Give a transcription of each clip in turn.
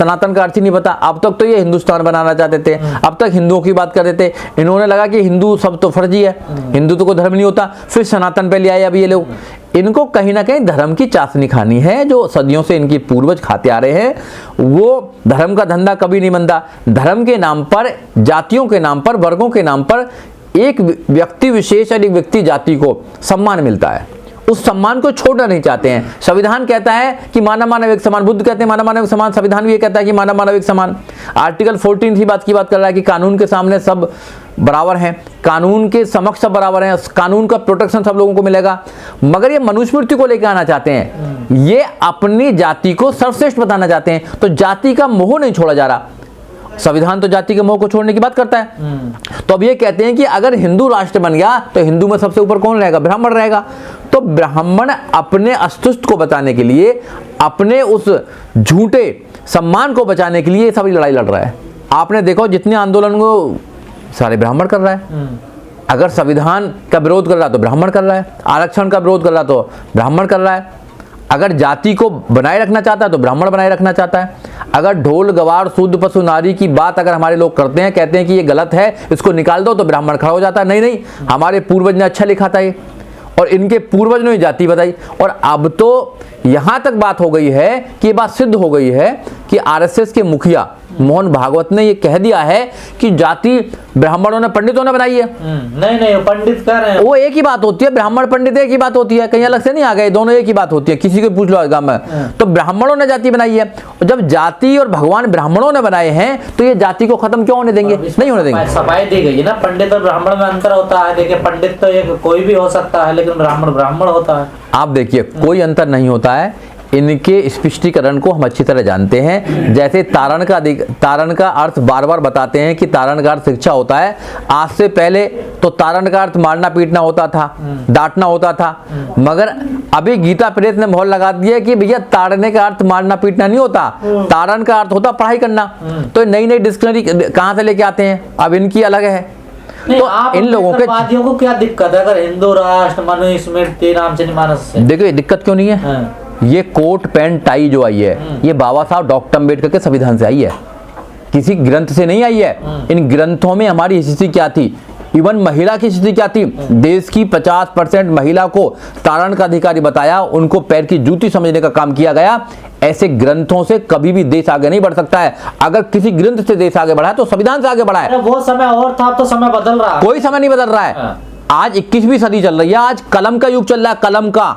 सनातन का अर्थ ही नहीं पता। अब तक तो ये हिंदुस्तान बनाना चाहते थे, अब तक हिंदुओं की बात कर रहे थे, इन्होंने लगा कि हिंदू सब तो फर्जी है, हिंदू तो कोई धर्म नहीं होता, फिर सनातन पे ले आए अब ये लोग। इनको कहीं ना कहीं धर्म की चाशनी खानी है, जो सदियों से इनकी पूर्वज खाते आ रहे हैं। वो धर्म का धंधा कभी नहीं बनता। धर्म के नाम पर, जातियों के नाम पर, वर्गों के नाम पर एक व्यक्ति विशेष और एक व्यक्ति जाति को सम्मान मिलता है, उस सम्मान को छोड़ना नहीं चाहते हैं। संविधान कहता है कि मानव मानव एक समान, बुद्ध कहते हैं मानव मानव एक समान, संविधान भी ये कहता है कि मानव मानव एक समान। आर्टिकल 14 ही बात कर रहा है कि कानून के सामने सब बराबर हैं, कानून के समक्ष सब बराबर हैं, कानून का प्रोटेक्शन सब लोगों को मिलेगा। मगर ये मनुस्मृति को लेकर आना चाहते हैं, ये अपनी जाति को सर्वश्रेष्ठ बताना चाहते हैं। तो जाति का मोह नहीं छोड़ा जा रहा। संविधान तो जाति के मोह को छोड़ने की बात करता है। तो अब ये कहते हैं कि अगर हिंदू राष्ट्र बन गया तो हिंदू में सबसे ऊपर कौन रहेगा? ब्राह्मण रहेगा। तो ब्राह्मण अपने अस्तित्व को बचाने के लिए, अपने उस झूठे सम्मान को बचाने के लिए ये सभी लड़ाई लड़ रहा है। आपने देखो जितने आंदोलन को सारे ब्राह्मण कर रहा है। अगर संविधान का विरोध कर रहा तो ब्राह्मण कर रहा है, आरक्षण का विरोध कर रहा तो ब्राह्मण कर रहा है, अगर जाति को बनाए रखना चाहता है तो ब्राह्मण बनाए रखना चाहता है। अगर ढोल गवार शुद्ध पशु नारी की बात अगर हमारे लोग करते हैं, कहते हैं कि ये गलत है, इसको निकाल दो, तो ब्राह्मण खड़ा हो जाता है, नहीं नहीं हमारे पूर्वज ने अच्छा लिखा था ये, और इनके पूर्वज ने जाति बताई। और अब तो यहां तक बात हो गई है कि ये बात सिद्ध हो गई है कि आरएसएस के मुखिया मोहन भागवत ने ये कह दिया है कि जाति ब्राह्मणों ने, पंडितों ने बनाई है। नहीं नहीं कह रहे हैं, वो एक ही बात होती है, ब्राह्मण पंडित एक ही बात होती है, कहीं अलग से नहीं आ गए, दोनों एक ही बात होती है। किसी को पूछ लो गांव में, तो ब्राह्मणों ने जाति बनाई है। और जब जाति और भगवान ब्राह्मणों ने बनाए हैं तो ये जाति को खत्म क्यों होने देंगे? नहीं होने देंगे। सफाई दी गई है ना, पंडित और ब्राह्मण में अंतर होता है। देखिए पंडित तो एक कोई भी हो सकता है, लेकिन ब्राह्मण ब्राह्मण होता है। आप देखिए कोई अंतर नहीं होता है। इनके स्पष्टीकरण को हम अच्छी तरह जानते हैं। जैसे तारण का अर्थ बार बार बताते हैं कि तारण का अर्थ शिक्षा होता है। आज से पहले तो तारण का अर्थ मारना पीटना होता था, डांटना होता था, मगर अभी गीता प्रेस ने मोहर लगा दिया कि भैया ताड़ने का अर्थ मारना पीटना नहीं होता, तारण का अर्थ होता पढ़ाई करना। तो नई नई डिक्शनरी कहाँ से लेके आते हैं? अब इनकी अलग है। तो आप इन लोगों के वादियों को क्या दिक्कत है अगर हिंदू राष्ट्र मनुस्मृति रामचरितमानस से? देखो ये दिक्कत क्यों नहीं है। ये कोट पैंट टाई जो आई है ये बाबा साहब डॉक्टर अम्बेडकर के संविधान से आई है, किसी ग्रंथ से नहीं आई है। इन ग्रंथों में हमारी स्थिति क्या थी, इवन महिला की स्थिति क्या थी, देश की 50% महिला को तारण का अधिकारी बताया, उनको पैर की जूती समझने का काम किया गया। ऐसे ग्रंथों से कभी भी देश आगे नहीं बढ़ सकता है। अगर किसी ग्रंथ से देश आगे बढ़ा है तो संविधान से आगे बढ़ा है। वो समय और था, तो समय बदल रहा है। कोई समय नहीं बदल रहा है। आज 21वीं सदी चल रही है, आज कलम का युग चल रहा है, कलम का।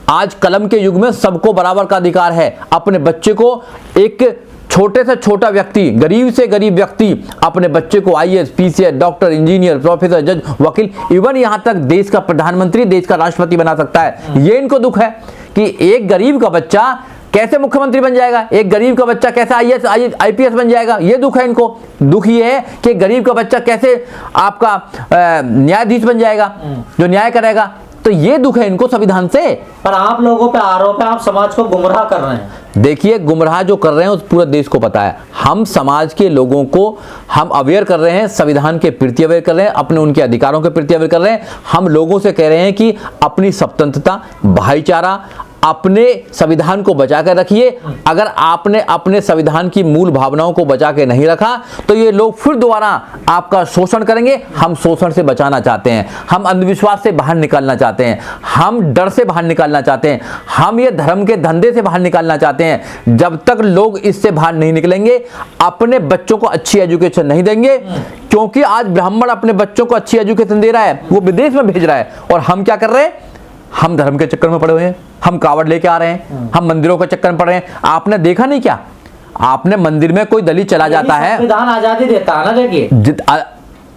आज कलम के युग में सबको बराबर का अधिकार है। अपने बच्चे को, एक छोटे से छोटा व्यक्ति, गरीब से गरीब व्यक्ति अपने बच्चे को IAS, PCS, doctor, engineer, professor, जज, वकील, इवन यहां तक देश का प्रधानमंत्री, देश का राष्ट्रपति बना सकता है। ये इनको दुख है कि एक गरीब का बच्चा कैसे मुख्यमंत्री बन जाएगा, एक गरीब का बच्चा कैसे आईएएस, आईपीएस बन जाएगा। ये दुख है इनको। दुख ये है कि गरीब का बच्चा कैसे आपका न्यायाधीश बन जाएगा, जो न्याय करेगा। तो ये दुख है इनको संविधान से। पर आप लोगों पे आरोप है, आप समाज को गुमराह कर रहे हैं। देखिए गुमराह जो कर रहे हैं उस पूरे देश को पता है। हम समाज के लोगों को हम अवेयर कर रहे हैं, संविधान के प्रति अवेयर कर रहे हैं, अपने उनके अधिकारों के प्रति अवेयर कर रहे हैं। हम लोगों से कह रहे हैं कि अपनी स्वतंत्रता, भाईचारा, अपने संविधान को बचा कर रखिए। अगर आपने अपने संविधान की मूल भावनाओं को बचा के नहीं रखा तो ये लोग फिर दोबारा आपका शोषण करेंगे। हम शोषण से बचाना चाहते हैं, हम अंधविश्वास से बाहर निकालना चाहते हैं, हम डर से बाहर निकालना चाहते हैं, हम ये धर्म के धंधे से बाहर निकालना चाहते हैं। जब तक लोग इससे बाहर नहीं निकलेंगे, अपने बच्चों को अच्छी एजुकेशन नहीं देंगे, क्योंकि आज ब्राह्मण अपने बच्चों को अच्छी एजुकेशन दे रहा है, वो विदेश में भेज रहा है, और हम क्या कर रहे हैं? हम धर्म के चक्कर में पड़े हुए हैं, हम कावड़ लेके आ रहे हैं, हम मंदिरों के चक्कर में पड़ रहे हैं। आपने देखा नहीं क्या, आपने मंदिर में कोई दलित चला जाता है, संविधान आजादी देता है ना, देखिए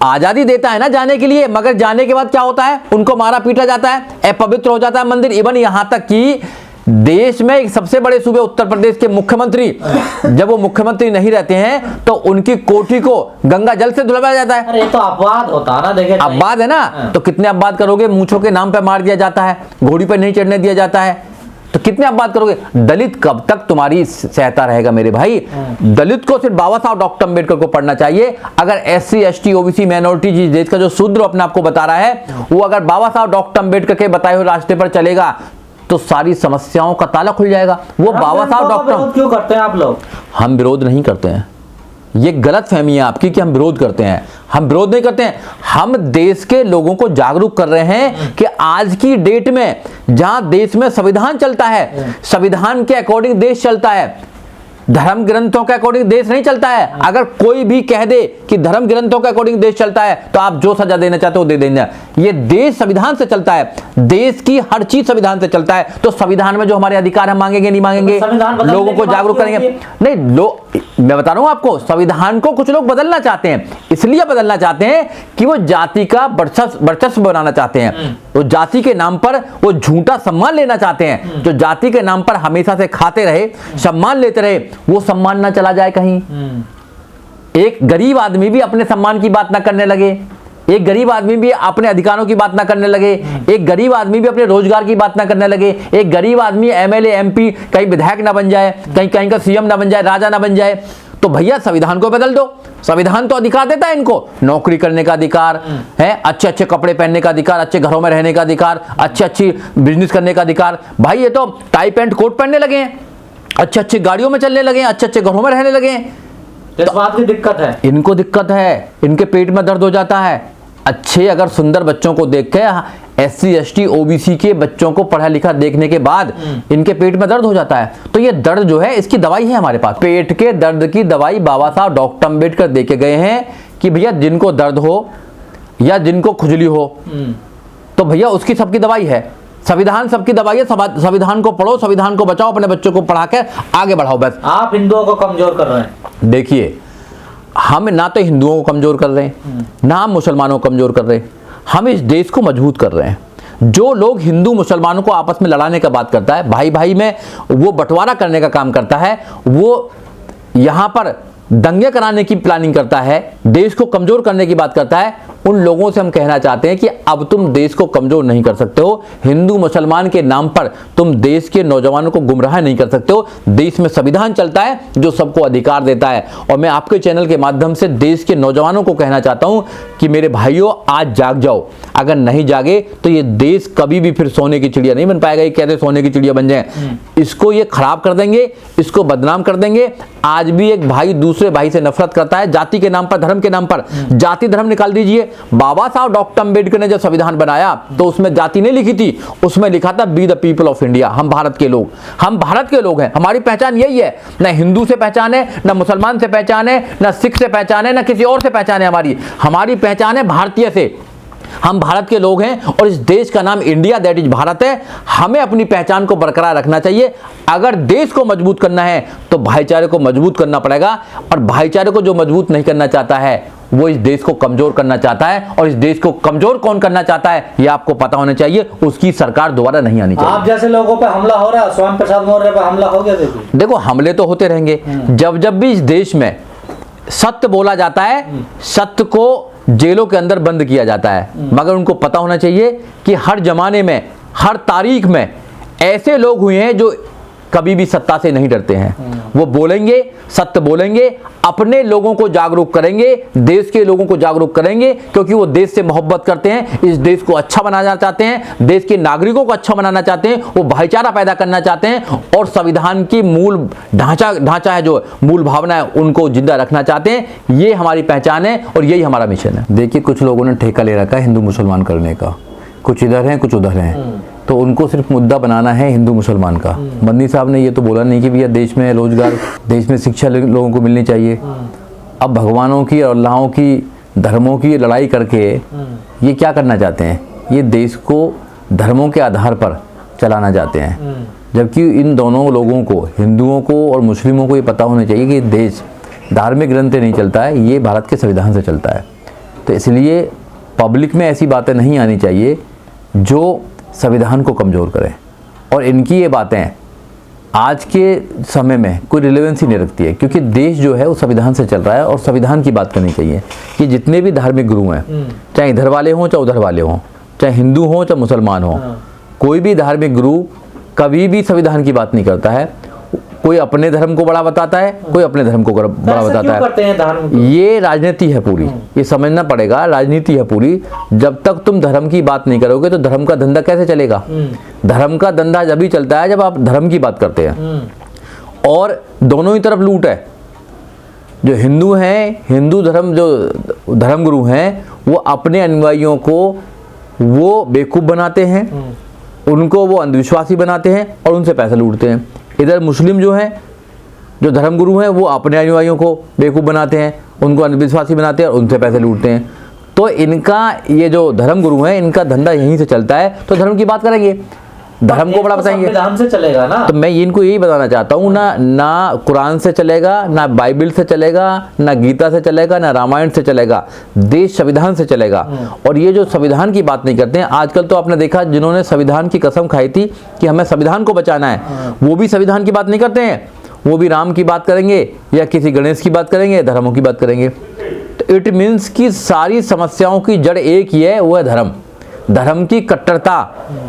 आजादी देता है ना जाने के लिए, मगर जाने के बाद क्या होता है? उनको मारा पीटा जाता है, अपवित्र हो जाता है मंदिर। इवन यहां तक कि देश में एक सबसे बड़े सूबे उत्तर प्रदेश के मुख्यमंत्री, जब वो मुख्यमंत्री नहीं रहते हैं तो उनकी कोठी को गंगा जल से धुलवाया जाता है। अरे तो अपवाद होता है ना, देखिए अपवाद है ना। तो कितने अपवाद करोगे? मूंछों के नाम पे मार दिया जाता है, घोड़ी पे नहीं चढ़ने दिया जाता है, तो कितने अपवाद करोगे? दलित कब तक तुम्हारी सहता रहेगा मेरे भाई? दलित को सिर्फ बाबा साहब डॉक्टर अम्बेडकर को पढ़ना चाहिए। अगर SC ST OBC माइनॉरिटी, जिस देश का जो शूद्र अपने आप को बता रहा है, वो अगर बाबा साहब डॉक्टर अम्बेडकर के बताए हुए रास्ते पर चलेगा तो सारी समस्याओं का ताला खुल जाएगा। वो बाबा साहब डॉक्टर। क्यों करते हैं आप लोग? हम विरोध नहीं करते हैं, ये गलत फहमी है आपकी कि हम विरोध करते हैं। हम विरोध नहीं करते हैं, हम देश के लोगों को जागरूक कर रहे हैं कि आज की डेट में जहां देश में संविधान चलता है, संविधान के अकॉर्डिंग देश चलता है, धर्म ग्रंथों के अकॉर्डिंग देश नहीं चलता है। अगर कोई भी कह दे कि धर्म ग्रंथों के अकॉर्डिंग देश चलता है तो आप जो सजा देना चाहते हो दे देना। ये देश संविधान से चलता है, देश की हर चीज संविधान से चलता है। तो संविधान में जो हमारे अधिकार हम मांगेंगे नहीं मांगेंगे, लोगों को जागरूक करेंगे नहीं। मैं बता रहा हूं आपको, संविधान को कुछ लोग बदलना चाहते हैं, इसलिए बदलना चाहते हैं कि वो जाति का वर्चस्व बनाना चाहते हैं। वो जाति के नाम पर वो झूठा सम्मान लेना चाहते हैं। जो जाति के नाम पर हमेशा से खाते रहे, सम्मान लेते रहे, वो सम्मान ना चला जाए कहीं। एक गरीब आदमी भी अपने सम्मान की बात ना करने लगे, एक गरीब आदमी भी अपने अधिकारों की बात ना करने लगे, एक गरीब आदमी भी अपने रोजगार की बात ना करने लगे, एक गरीब आदमी एमएलए एमपी कहीं विधायक ना बन जाए, कहीं का सीएम ना बन जाए, राजा ना बन जाए। तो भैया संविधान को बदल दो। संविधान तो अधिकार देता है इनको, नौकरी करने का अधिकार है, अच्छे अच्छे कपड़े पहनने का अधिकार, अच्छे घरों में रहने का अधिकार, अच्छी बिजनेस करने का अधिकार। भाई ये तो टाई पैंट कोट पहनने लगे हैं, अच्छे अच्छे गाड़ियों में चलने लगे हैं, अच्छे अच्छे घरों में रहने लगे हैं। इस बात की दिक्कत है, इनको दिक्कत है, इनके पेट में दर्द हो जाता है। अच्छे अगर सुंदर बच्चों को देख के एससी एसटी ओबीसी के बच्चों को पढ़ा लिखा देखने के बाद इनके पेट में दर्द हो जाता है। तो ये दर्द जो है इसकी दवाई है हमारे पास। पेट के दर्द की दवाई बाबा साहब डॉक्टर अम्बेडकर दे के गए हैं कि भैया जिनको दर्द हो या जिनको खुजली हो तो भैया उसकी सबकी दवाई है। संविधान सबकी दवाई है। संविधान को पढ़ो, संविधान को बचाओ, अपने बच्चों को पढ़ा के आगे बढ़ाओ। बस आप हिंदुओं को कमजोर कर रहे हैं। देखिए, हम ना तो हिंदुओं को कमजोर कर रहे हैं, ना हम मुसलमानों को कमजोर कर रहे हैं, हम इस देश को मजबूत कर रहे हैं। जो लोग हिंदू मुसलमानों को आपस में लड़ाने का बात करता है, भाई भाई में वो बंटवारा करने का काम करता है, वो यहाँ पर दंगे कराने की प्लानिंग करता है, देश को कमजोर करने की बात करता है, उन लोगों से हम कहना चाहते हैं कि अब तुम देश को कमजोर नहीं कर सकते हो। हिंदू मुसलमान के नाम पर तुम देश के नौजवानों को गुमराह नहीं कर सकते हो। देश में संविधान चलता है जो सबको अधिकार देता है। और मैं आपके चैनल के माध्यम से देश के नौजवानों को कहना चाहता हूं कि मेरे भाइयों, आज जाग जाओ। अगर नहीं जागे तो ये देश कभी भी फिर सोने की चिड़िया नहीं बन पाएगा। ये कैसे सोने की चिड़िया बन जाए? इसको ये खराब कर देंगे, इसको बदनाम कर देंगे। आज भी एक भाई दूसरे भाई से नफरत करता है, जाति के नाम पर, धर्म के नाम पर। जाति धर्म निकाल दीजिए। बाबा साहब डॉक्टर अम्बेडकर ने जब संविधान बनाया तो उसमें जाति नहीं लिखी थी, उसमें लिखा था be the people of India. हम भारत के लोग, हम भारत के लोग हैं। हमारी पहचान यही है। न हिंदू से पहचान है, न मुसलमान से पहचान है, न सिख से पहचान है, न किसी और से पहचान है। हमारी पहचान है भारतीय से। हम भारत के लोग हैं और इस देश का नाम इंडिया, दैट इज भारत है। हमें अपनी पहचान को बरकरार रखना चाहिए। अगर देश को मजबूत करना है तो भाईचारे को मजबूत करना पड़ेगा, और भाईचारे को जो मजबूत नहीं करना चाहता है वो इस देश को कमजोर करना चाहता है। और इस देश को कमजोर कौन करना चाहता है ये आपको पता होना चाहिए। उसकी सरकार दोबारा नहीं आनी चाहिए। आप जैसे लोगों पे हमला हो रहा है, स्वामी प्रसाद मौर्य पे हमला हो गया। देखो, हमले तो होते रहेंगे। जब भी इस देश में सत्य बोला जाता है, सत्य को जेलों के अंदर बंद किया जाता है। मगर उनको पता होना चाहिए कि हर जमाने में, हर तारीख में ऐसे लोग हुए हैं जो कभी भी सत्ता से नहीं डरते हैं। वो बोलेंगे, सत्य बोलेंगे, अपने लोगों को जागरूक करेंगे, देश के लोगों को जागरूक करेंगे, क्योंकि वो देश से मोहब्बत करते हैं, इस देश को अच्छा बनाना चाहते हैं, देश के नागरिकों को अच्छा बनाना चाहते हैं, वो भाईचारा पैदा करना चाहते हैं, और संविधान की मूल ढांचा है, जो मूल भावना है, उनको जिंदा रखना चाहते हैं। ये हमारी पहचान है और यही हमारा मिशन है। देखिए, कुछ लोगों ने ठेका ले रखा है हिंदू मुसलमान करने का। कुछ इधर हैं, कुछ उधर हैं, तो उनको सिर्फ मुद्दा बनाना है हिंदू मुसलमान का। मदनी साहब ने ये तो बोला नहीं कि भैया देश में रोजगार, देश में शिक्षा लोगों को मिलनी चाहिए। अब भगवानों की और अल्लाहों की, धर्मों की लड़ाई करके ये क्या करना चाहते हैं? ये देश को धर्मों के आधार पर चलाना चाहते हैं। जबकि इन दोनों लोगों को, हिंदुओं को और मुस्लिमों को ये पता होना चाहिए कि देश धार्मिक ग्रंथ से नहीं चलता है, ये भारत के संविधान से चलता है। तो इसलिए पब्लिक में ऐसी बातें नहीं आनी चाहिए जो संविधान को कमज़ोर करें। और इनकी ये बातें आज के समय में कोई रिलेवेंस ही नहीं रखती है, क्योंकि देश जो है वो संविधान से चल रहा है और संविधान की बात करनी चाहिए। कि जितने भी धार्मिक गुरु हैं, चाहे इधर वाले हों चाहे उधर वाले हों, चाहे हिंदू हों चाहे मुसलमान हों, कोई भी धार्मिक गुरु कभी भी संविधान की बात नहीं करता है। कोई कोई अपने धर्म को बड़ा बताता है, कोई अपने धर्म को बड़ा बताता क्यों है। करते हैं धर्म को? ये राजनीति है पूरी, ये समझना पड़ेगा, राजनीति है पूरी। जब तक तुम धर्म की बात नहीं करोगे तो धर्म का धंधा कैसे चलेगा? धर्म का धंधा जब ही चलता है जब आप धर्म की बात करते हैं। और दोनों ही तरफ लूट है। जो हिंदू हैं, हिंदू धर्म जो धर्मगुरु हैं, वो अपने अनुयायियों को वो बेवकूफ़ बनाते हैं, उनको वो अंधविश्वासी बनाते हैं और उनसे पैसा लूटते हैं। इधर मुस्लिम जो हैं, जो धर्मगुरु हैं, वो अपने अनुयायियों को बेवकूफ़ बनाते हैं, उनको अंधविश्वासी बनाते हैं और उनसे पैसे लूटते हैं। तो इनका ये जो धर्मगुरु हैं, इनका धंधा यहीं से चलता है। तो धर्म की बात करेंगे, धर्म को बड़ा बताएंगे, संविधान से चलेगा ना। तो मैं इनको यही बताना चाहता हूँ, ना कुरान से चलेगा, ना बाइबल से चलेगा, ना गीता से चलेगा, ना रामायण से चलेगा, देश संविधान से चलेगा। और ये जो संविधान की बात नहीं करते हैं आजकल, तो आपने देखा जिन्होंने संविधान की कसम खाई थी कि हमें संविधान को बचाना है, वो भी संविधान की बात नहीं करते हैं। वो भी राम की बात करेंगे या किसी गणेश की बात करेंगे, धर्मों की बात करेंगे। तो इट मीन्स कि सारी समस्याओं की जड़ एक ही है, वो है धर्म। धर्म की कट्टरता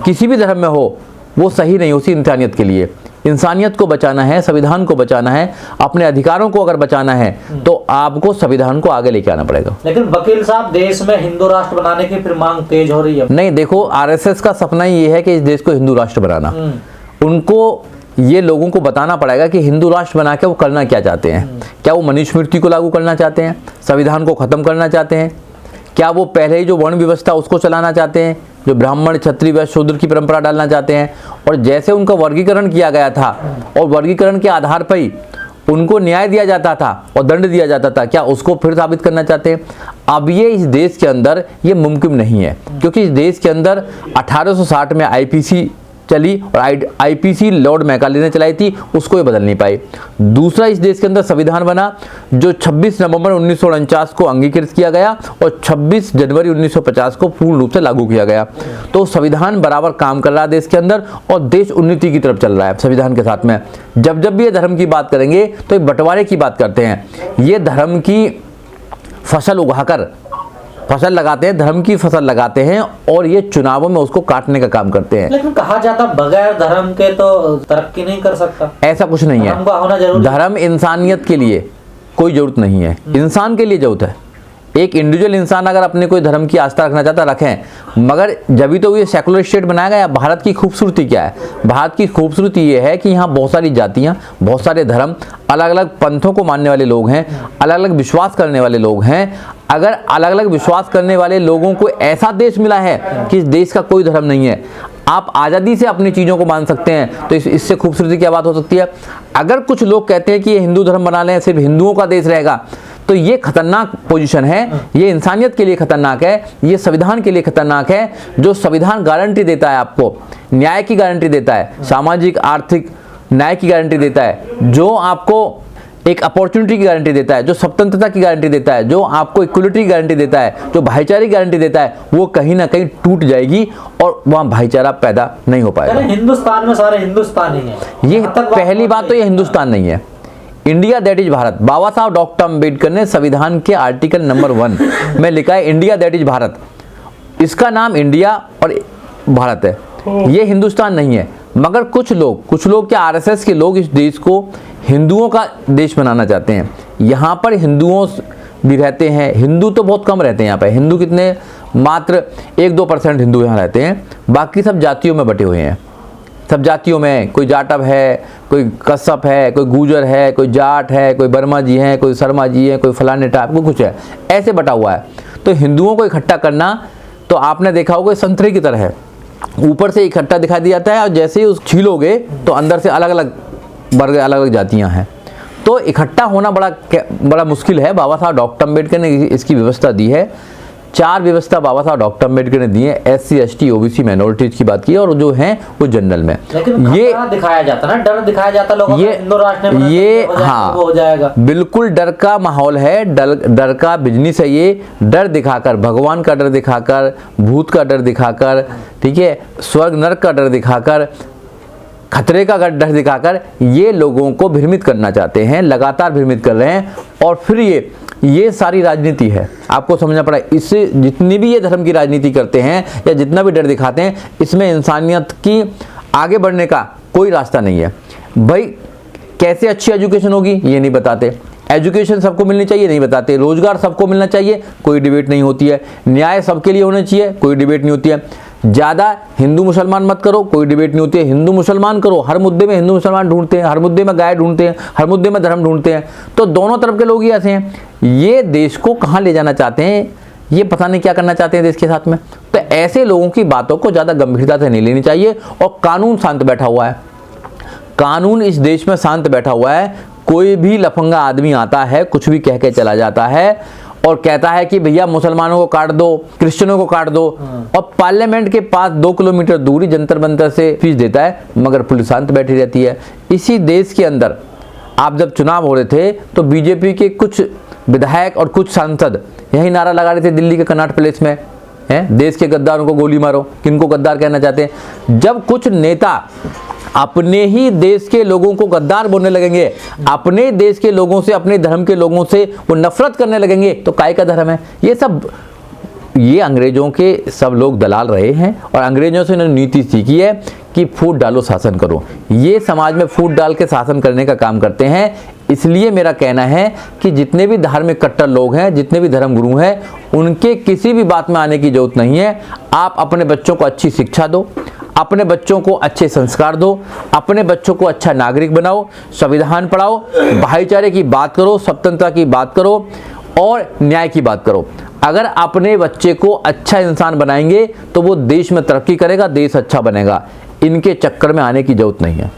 किसी भी धर्म में हो वो सही नहीं होती इंसानियत के लिए। इंसानियत को बचाना है, संविधान को बचाना है, अपने अधिकारों को अगर बचाना है तो आपको संविधान को आगे लेके आना पड़ेगा। लेकिन वकील साहब, देश में हिंदू राष्ट्र बनाने की फिर मांग तेज हो रही है। नहीं, देखो आरएसएस का सपना ये है कि इस देश को हिंदू राष्ट्र बनाना। उनको ये लोगों को बताना पड़ेगा कि हिंदू राष्ट्र बना के वो करना क्या चाहते हैं। क्या वो मनुस्मृति को लागू करना चाहते हैं, संविधान को खत्म करना चाहते हैं? क्या वो पहले ही जो वर्ण व्यवस्था उसको चलाना चाहते हैं, जो ब्राह्मण क्षत्रिय वैश्य शूद्र की परंपरा डालना चाहते हैं? और जैसे उनका वर्गीकरण किया गया था और वर्गीकरण के आधार पर ही उनको न्याय दिया जाता था और दंड दिया जाता था, क्या उसको फिर साबित करना चाहते हैं? अब ये इस देश के अंदर ये मुमकिन नहीं है, क्योंकि इस देश के अंदर 1860 में आईपीसी चली और आईपीसी लॉर्ड मैकाले ने चलाई थी, उसको ये बदल नहीं पाए। दूसरा, इस देश के अंदर संविधान बना जो 26 नवंबर 1949 को अंगीकृत किया गया और 26 जनवरी 1950 को पूर्ण रूप से लागू किया गया। तो संविधान बराबर काम कर रहा है देश के अंदर और देश उन्नति की तरफ चल रहा है संविधान के साथ में। जब जब भी ये धर्म की बात करेंगे तो ये बंटवारे की बात करते हैं। ये धर्म की फसल उगाकर फसल लगाते हैं, धर्म की फसल लगाते हैं और ये चुनावों में उसको काटने का काम करते हैं। लेकिन कहा जाता बगैर धर्म के तो तरक्की नहीं कर सकता। ऐसा कुछ नहीं धर्म का होना है। जरूरी। धर्म इंसानियत के लिए कोई जरूरत नहीं है, इंसान के लिए जरूरत है। एक इंडिविजुअल इंसान अगर अपने कोई धर्म की आस्था रखना चाहता रखें, मगर जब भी तो ये सेकुलर स्टेट बनाया गया। भारत की खूबसूरती क्या है? भारत की खूबसूरती ये है कि यहाँ बहुत सारी जातियाँ, बहुत सारे धर्म, अलग अलग पंथों को मानने वाले लोग हैं, अलग अलग विश्वास करने वाले लोग हैं। अगर अलग अलग विश्वास करने वाले लोगों को ऐसा देश मिला है कि इस देश का कोई धर्म नहीं है, आप आज़ादी से अपनी चीज़ों को मान सकते हैं, तो इससे खूबसूरती क्या बात हो सकती है? अगर कुछ लोग कहते हैं कि ये हिंदू धर्म बना लें, सिर्फ हिंदुओं का देश रहेगा, तो ये खतरनाक पोजीशन है। ये इंसानियत के लिए खतरनाक है, ये संविधान के लिए खतरनाक है। जो संविधान गारंटी देता है, आपको न्याय की गारंटी देता है, सामाजिक आर्थिक न्याय की गारंटी देता है, जो आपको एक अपॉर्चुनिटी की गारंटी देता है, जो स्वतंत्रता की गारंटी देता है, जो आपको इक्वलिटी की गारंटी देता है, जो भाईचारे की गारंटी देता है, वो कहीं ना कहीं टूट जाएगी और वहाँ भाईचारा पैदा नहीं हो पाएगा। हिंदुस्तान में सारे हिंदुस्तानी हैं। ये पहली बात तो ये हिंदुस्तान नहीं है, इंडिया दैट इज भारत। बाबा साहब डॉक्टर अम्बेडकर ने संविधान के आर्टिकल नंबर 1 में लिखा है इंडिया दैट इज भारत। इसका नाम इंडिया और भारत है, ये हिंदुस्तान नहीं है। मगर कुछ लोग क्या आरएसएस के लोग इस देश को हिंदुओं का देश बनाना चाहते हैं। यहाँ पर हिंदुओं भी रहते हैं, हिंदू तो बहुत कम रहते हैं यहाँ पे। हिंदू कितने? मात्र 1-2% हिंदू यहाँ रहते हैं, बाकी सब जातियों में बटे हुए हैं। सब जातियों में कोई जाटव है, कोई कश्यप है, कोई गुजर है, कोई जाट है, कोई वर्मा जी हैं, कोई शर्मा जी हैं, कोई फलाने टाइप को कुछ है, ऐसे बटा हुआ है। तो हिंदुओं को इकट्ठा करना, तो आपने देखा होगा संतरे की तरह है, ऊपर से इकट्ठा दिखाई दिया जाता है और जैसे ही उस छीलोगे तो अंदर से अलग अलग वर्ग, अलग अलग जातियाँ हैं। तो इकट्ठा होना बड़ा मुश्किल है। बाबा साहब डॉक्टर अम्बेडकर ने इसकी व्यवस्था दी है। 4 व्यवस्था बाबा साहब डॉक्टर अम्बेडकर ने दी है। SC ST OBC माइनॉरिटीज की बात की और जो हैं वो जनरल में। लेकिन ये दिखाया जाता ना, डर दिखाया जाता लोगों को, हिंदू राष्ट्र में ये हाँ हो जाएगा। बिल्कुल डर का माहौल है, डर का बिजनेस है। ये डर दिखाकर, भगवान का डर दिखाकर, भूत का डर दिखाकर, ठीक है, स्वर्ग नरक का डर दिखाकर, खतरे का डर दिखाकर ये लोगों को भ्रमित करना चाहते हैं, लगातार भ्रमित कर रहे हैं। और फिर ये सारी राजनीति है, आपको समझना पड़ा। इससे जितनी भी ये धर्म की राजनीति करते हैं या जितना भी डर दिखाते हैं, इसमें इंसानियत की आगे बढ़ने का कोई रास्ता नहीं है। भाई कैसे अच्छी एजुकेशन होगी ये नहीं बताते, एजुकेशन सबको मिलनी चाहिए नहीं बताते, रोजगार सबको मिलना चाहिए कोई डिबेट नहीं होती है, न्याय सबके लिए होना चाहिए कोई डिबेट नहीं होती है, ज़्यादा हिंदू मुसलमान मत करो कोई डिबेट नहीं होती है, हिंदू मुसलमान करो, हर मुद्दे में हिंदू मुसलमान ढूंढते हैं, हर मुद्दे में गाय ढूंढते हैं, हर मुद्दे में धर्म ढूंढते हैं। तो दोनों तरफ के लोग ही ऐसे हैं। ये देश को कहाँ ले जाना चाहते हैं, ये पता नहीं क्या करना चाहते हैं देश के साथ में। तो ऐसे लोगों की बातों को ज़्यादा गंभीरता से नहीं लेनी चाहिए। और कानून शांत बैठा हुआ है, कानून इस देश में शांत बैठा हुआ है। कोई भी लफंगा आदमी आता है, कुछ भी कह के चला जाता है और कहता है कि भैया मुसलमानों को काट दो, क्रिश्चियनों को काट दो, और पार्लियामेंट के पास 2 किलोमीटर दूरी जंतर मंतर से फीस देता है, मगर पुलिस शांत बैठी रहती है। इसी देश के अंदर आप जब चुनाव हो रहे थे तो बीजेपी के कुछ विधायक और कुछ सांसद यही नारा लगा रहे थे दिल्ली के कनॉट प्लेस में, हैं देश के गद्दारों को गोली मारो। किनको गद्दार कहना चाहते हैं? जब कुछ नेता अपने ही देश के लोगों को गद्दार बोलने लगेंगे, अपने देश के लोगों से, अपने धर्म के लोगों से वो नफरत करने लगेंगे, तो काय का धर्म है? ये अंग्रेजों के सब लोग दलाल रहे हैं और अंग्रेजों से उन्होंने नीति सीखी है कि फूट डालो शासन करो। ये समाज में फूट डाल के शासन करने का काम करते हैं। इसलिए मेरा कहना है कि जितने भी धार्मिक कट्टर लोग हैं, जितने भी धर्मगुरु हैं, उनके किसी भी बात में आने की जरूरत नहीं है। आप अपने बच्चों को अच्छी शिक्षा दो, अपने बच्चों को अच्छे संस्कार दो, अपने बच्चों को अच्छा नागरिक बनाओ, संविधान पढ़ाओ, भाईचारे की बात करो, स्वतंत्रता की बात करो और न्याय की बात करो। अगर अपने बच्चे को अच्छा इंसान बनाएंगे तो वो देश में तरक्की करेगा, देश अच्छा बनेगा। इनके चक्कर में आने की जरूरत नहीं है।